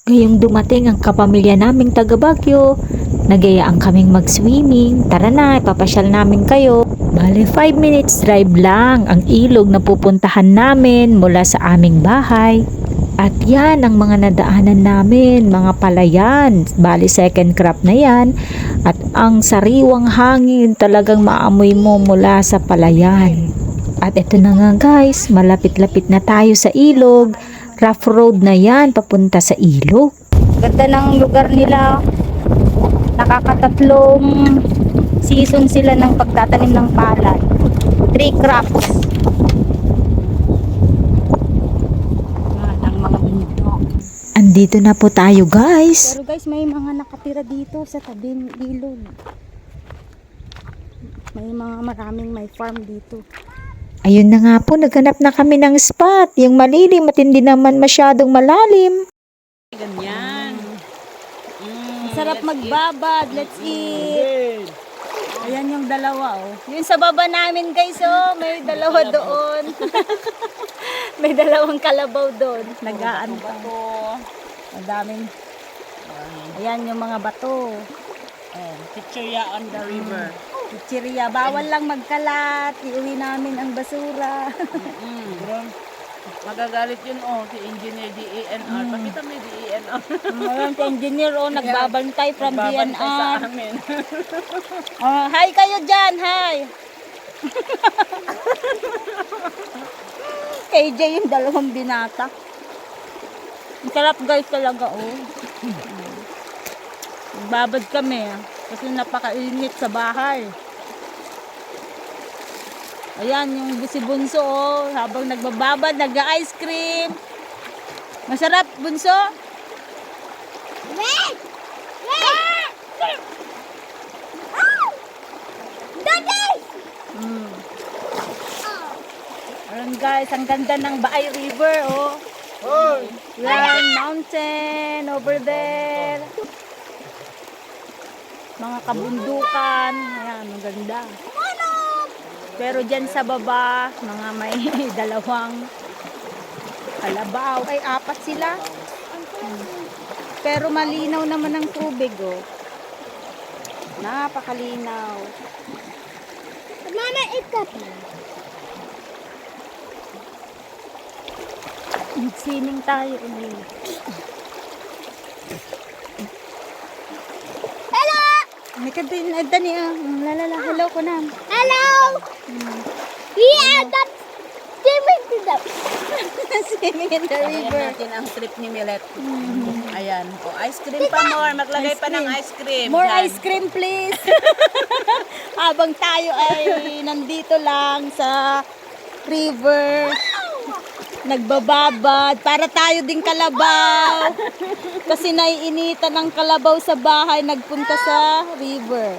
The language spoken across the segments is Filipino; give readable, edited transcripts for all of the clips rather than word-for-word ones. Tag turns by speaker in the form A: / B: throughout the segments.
A: Ngayong dumating ang kapamilya naming taga Baguio, nagayaan kaming mag-swimming. Tara na, ipapasyal namin kayo. Bale, 5 minutes drive lang ang ilog na pupuntahan namin mula sa aming bahay. At yan ang mga nadaanan namin, mga palayan. Bali, second crop na yan. At ang sariwang hangin talagang maamoy mo mula sa palayan. At ito na nga guys, malapit-lapit na tayo sa ilog. Rough road na yan, papunta sa ilog.
B: Ganda ng lugar nila. Nakakatatlong season sila ng pagtatanim ng palay. 3 crops. Yan ang mga bundok.
A: Andito na po tayo guys.
B: Pero guys, may mga nakatira dito sa tabing ilog. Maraming may farm dito.
A: Ayun na nga po, naghanap na kami ng spot. Yung malilim at hindi naman masyadong malalim.
C: Ganyan.
B: Sarap magbabad. Let's eat. Ayan yung dalawa, oh. Yung sa baba namin, guys, oh. May dalawa doon. May dalawang kalabaw doon. Nagaan pa. Madaming. Ayan yung mga bato.
C: Picturea on the river.
B: Chichirya. Bawal lang magkalat. Iuwi namin ang basura.
C: Magagalit yun, si Engineer DENR. Pakita mo yung DENR.
B: Ayan si engineer, oh. Nagbabantay from
C: Nagbabantay sa
B: DNR.
C: amin.
B: Hi kayo dyan, hi. KJ yung dalawang binata. Ang sarap guys talaga, oh. Nagbabad kami, kasi napakainit sa bahay. Ayan, yung si Bunso, oh, habang nagbababad, nag-ice cream. Masarap, Bunso? Ayan guys, ang ganda ng Baay River, oh. Yan, mountain over there. Mga kabundukan. Ayan, ang ganda. Pero dyan sa baba, mga may dalawang kalabaw. Ay, 4 sila. Pero malinaw naman ang tubig, oh. Napakalinaw. Mama, ikat. Swimming tayo ulit. Hello! May kadin, Dani, lalala, hello ko na. Hello! We are not swimming to the swimming in the
C: Ayan
B: river.
C: natin ang trip ni Millet. Ayan. Ice cream pa more. Maglagay pa ng ice cream.
B: More
C: Yan.
B: ice cream, please. Habang tayo ay nandito lang sa river, nagbababad, para tayo din kalabaw. Kasi naiinitan ng kalabaw sa bahay, nagpunta sa river,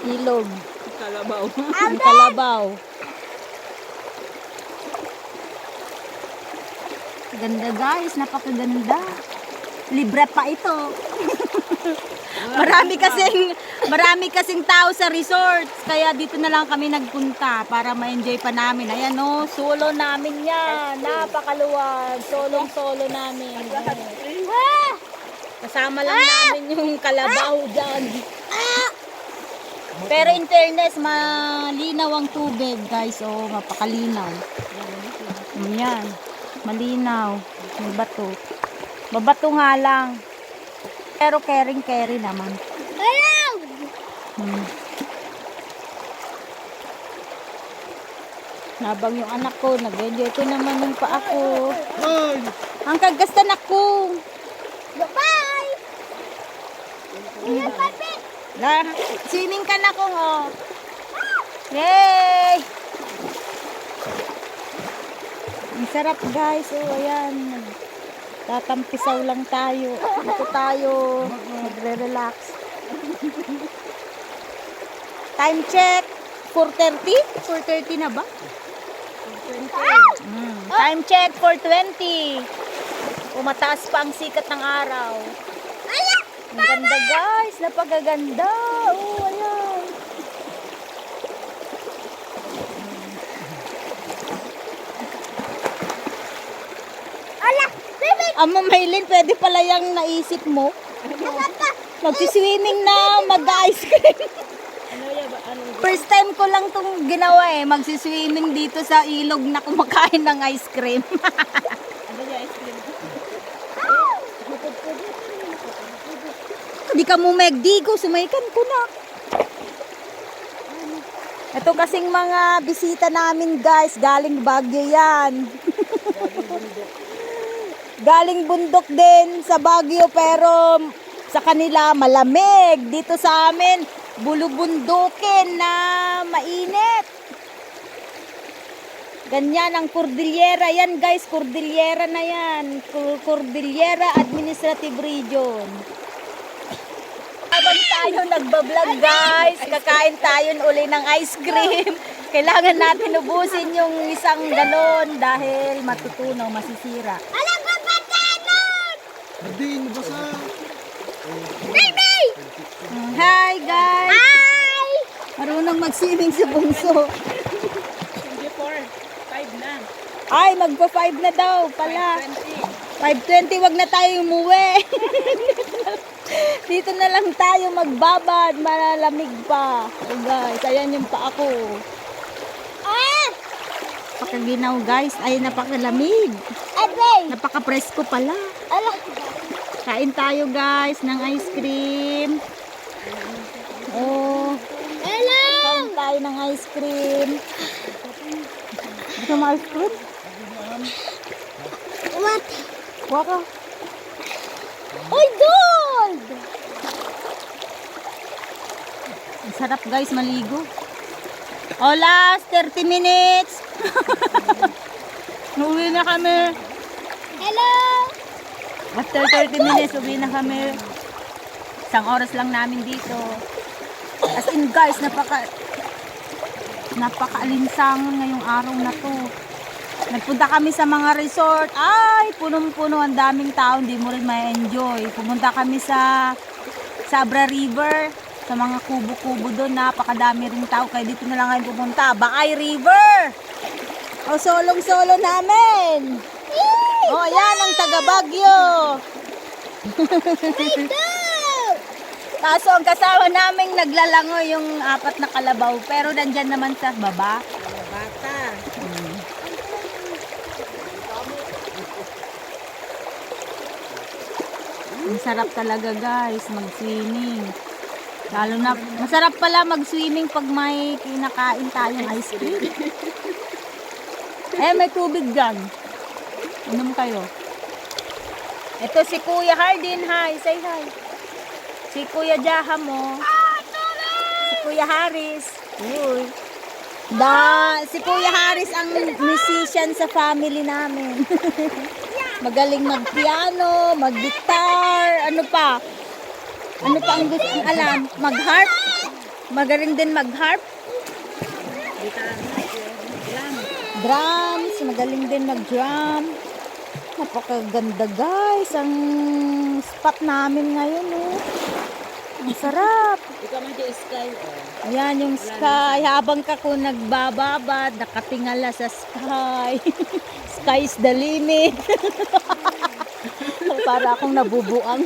B: ilog.
C: Kalabaw.
B: Ang kalabaw. Ganda guys, napakaganda. Libre pa ito. marami kasing tao sa resorts, kaya dito na lang kami nagpunta para ma-enjoy pa namin. Ayan, oh, solo namin yan. Napakaluwag. Solo namin. Kasama lang namin yung kalabaw dyan. Pero in fairness, malinaw ang tubig, guys. Oh, mapakalinaw. Ayan. Malinaw. May bato. Babato nga lang. Pero caring naman. Nabang yung anak ko, nag-enjoy ko naman yung paa ko. Ang kagastan ako. Bye! Swimming ka na ko, oh. Yay! Ang sarap guys, oh, ayan. Tatampisaw lang tayo. Dito tayo, magre-relax. Time check, 4:30? 4:30 na ba? 4:20. Time check, 4:20. Umataas pa ang sikat ng araw. Ang ganda guys, napakaganda. Oh, ayan. Ala, baby! Amo Maylin, pwede pala yung naisip mo. Magsiswimming na, mag-ice cream. First time ko lang itong ginawa eh. Magsiswimming dito sa ilog na kumakain ng ice cream. Di ka mo megdigo, sumaykan ko na. Ito kasing mga bisita namin guys, galing Baguio yan. Galing bundok din sa Baguio pero sa kanila malamig. Dito sa amin, bulubundukin na mainit. Ganyan ang Cordillera. Yan guys, Cordillera na yan. Cordillera Administrative Region. Habang tayo nagbablog guys, kakain tayo uli ng ice cream. Kailangan natin ubusin yung isang galon dahil matutunaw, masisira. Alam ko ba tanon?
D: Hindi, nabasa.
B: Baby! Hi guys! Hi! Marunong mag-swimming sa bungso.
C: Hindi 4, 5 na.
B: Ay, magpa-5 na daw pala.
C: 20.
B: 5:20, wag na tayo umuwi. Dito na lang tayo magbabad, malalamig pa. Oh guys, ayan yung pa ako. Pakaginaw guys, ay napakalamig. Napaka-presko pala. Kain tayo guys ng ice cream. Oh. Kain tayo ng ice cream. Gusto mo ice cream? What? Waka. Oy, gold! Ang sarap guys maligo. Oh, last 30 minutes. Uwi na kami. Hello! After 30 minutes, uwi na kami. Isang oras lang namin dito. As in guys, napaka-alinsangan ngayong araw na to. Nagpunta kami sa mga resort. Ay, punong-puno. Ang daming tao. Hindi mo rin ma-enjoy. Pumunta kami sa Sabra River. Sa mga kubo-kubo doon. Napakadami rin tao. Kaya dito na lang kayo pumunta. Bakay River! O, solong-solo namin. O, yan ang taga Baguio. Kaso ang kasama namin naglalango yung 4 na kalabaw. Pero nandyan naman sa baba.
C: Bata.
B: Ang sarap talaga guys, mag-swimming. Lalo na, masarap pala mag-swimming pag may kinakain tayong ice cream. Eh, may tubig dyan. Inom kayo. Ito si Kuya Hardin, hi, say hi. Si Kuya Jaha mo. Si Kuya Haris. Uy. Si Kuya Haris ang musician sa family namin. Magaling mag-piano, mag-guitar, ano pa? Ano pa ang gusto ang alam? Mag-harp? Magaling din mag-harp? Drums, magaling din mag-drum. Napakaganda guys, ang spot namin ngayon oh. Ang sarap.
C: Ikaw man di sky.
B: Ayan yung sky. Habang ako nagbababad, nakatingala sa sky. Sky's the limit. Para akong nabubuang.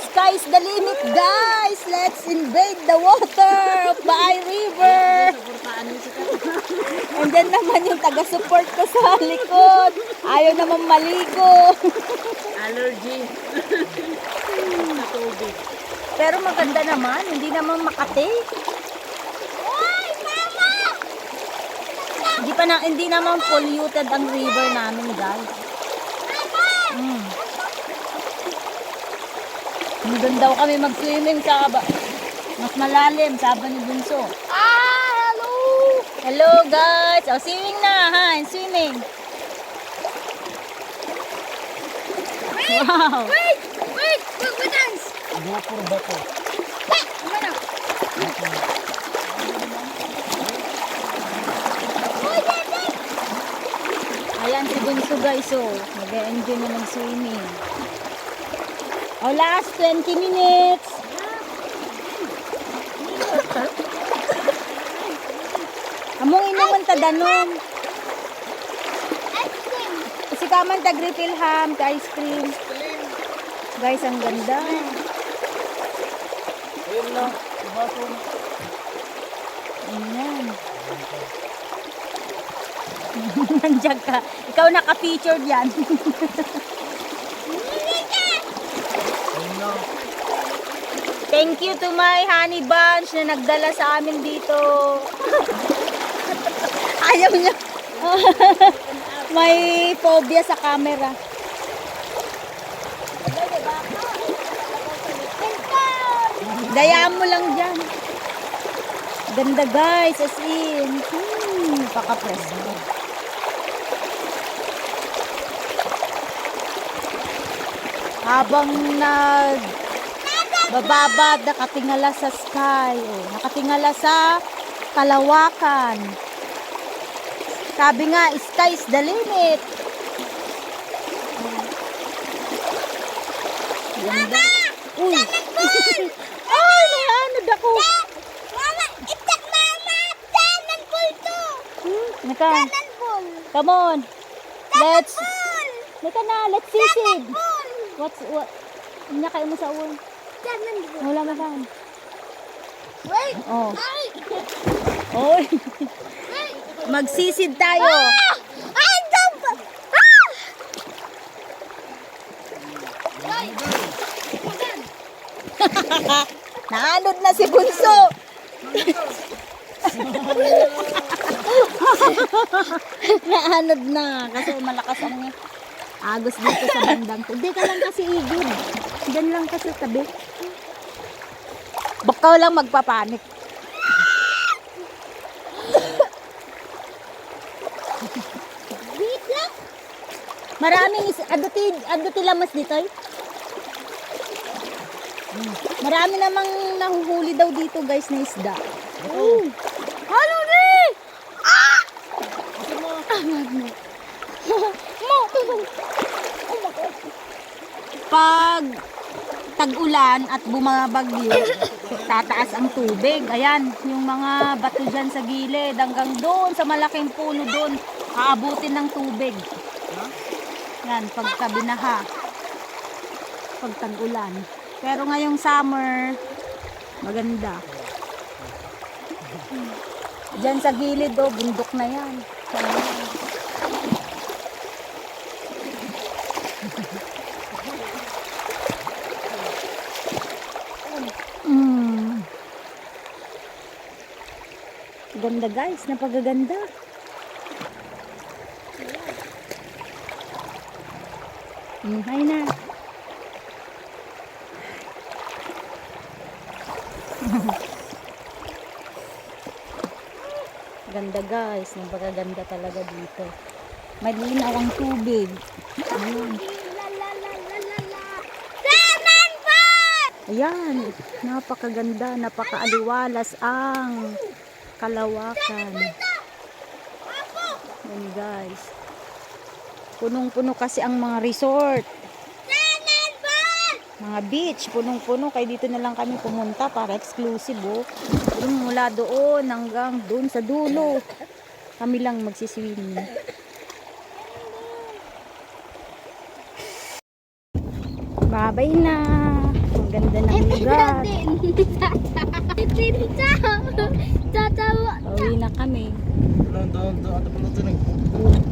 B: Sky's the limit, guys. Let's invade the water of Baay River. And then naman yung taga-support ko sa likod. Ayaw naman maligo.
C: Allergy. Sa tubig.
B: Pero maganda naman. Hindi naman Makati. Hindi naman polluted ang river namin, guys. Doon daw kami mag-swimming sa mas malalim, sabi ni Bunso. Hello! Hello, guys! O, swimming na, ha? Swimming. Wow!
D: Bato.
B: Ayan si Bunso, guys, oh. Nag-enjoy na mag-swimming. O, last 20 minutes. Among inuman ta danon. Kasi Agaman tag refill ham ka ice cream. Guys, ang ganda.
C: Ayun na.
B: Ayan. Nandiyan ka. Ikaw naka-feature diyan.
C: Ayun na.
B: Thank you to my honey bunch na nagdala sa amin dito. Ayaw niya. May phobia sa camera. Dayaan mo lang dyan. Ganda guys, as in. Napaka-press mo. Habang bababa, nakatingala sa sky. Oh, nakatingala sa kalawakan. Sabi nga, sky is the limit. Ganda. Uy! Ay, nahanod ako.
D: Mama, itak mama, tanan pool to.
B: Naka,
D: Tanan pool.
B: come on. Let's,
D: Pool.
B: naka na, let's sisid.
D: Pool.
B: What? Inya kayo mo sa uwan.
D: Tanan pool.
B: Wala na ka.
D: Wait.
B: Oh.
D: Ay.
B: Oy. Magsisid tayo.
D: Ay, jump. Ah! Ay.
B: Naanod na si Bunso. Naanod na kasi malakas ang agos dito sa bandang to. Hindi ka lang kasi igod. Diyan lang kasi sa tabi. Bakaw lang magpapanik.
D: Wait lang.
B: Maraming aduti lamas dito. Marami namang nahuhuli daw dito guys na isda.
D: Ano ni? Ah!
B: Pag tag-ulan at bumabagyo, tataas ang tubig. Ayan, yung mga bato dyan sa gilid, hanggang doon sa malaking puno doon, aabutin ng tubig. Yan, pagka binaha. Pag tag-ulan. Pero ngayong summer, maganda. Dyan sa gilid, oh, bundok na yan. Ganda guys, napagaganda. Hi na. Ganda guys, napagaganda talaga dito. Malinaw ang tubig. Ayun.
D: La la la la la la. Tanan pool.
B: Ayan, napakaganda, napakaaliwalas ang kalawakan. Ayan guys. Punong-puno kasi ang mga resort.
D: Tanan pool.
B: Mga beach, punong-puno. Kaya dito na lang kami pumunta para exclusive. Oh. Yung mula doon hanggang doon sa dulo. Kami lang magsiswimming. Babay na. Ang ganda ng lugar.
D: Tatawa.
B: Pauwi na kami.
C: Doon. Ano pa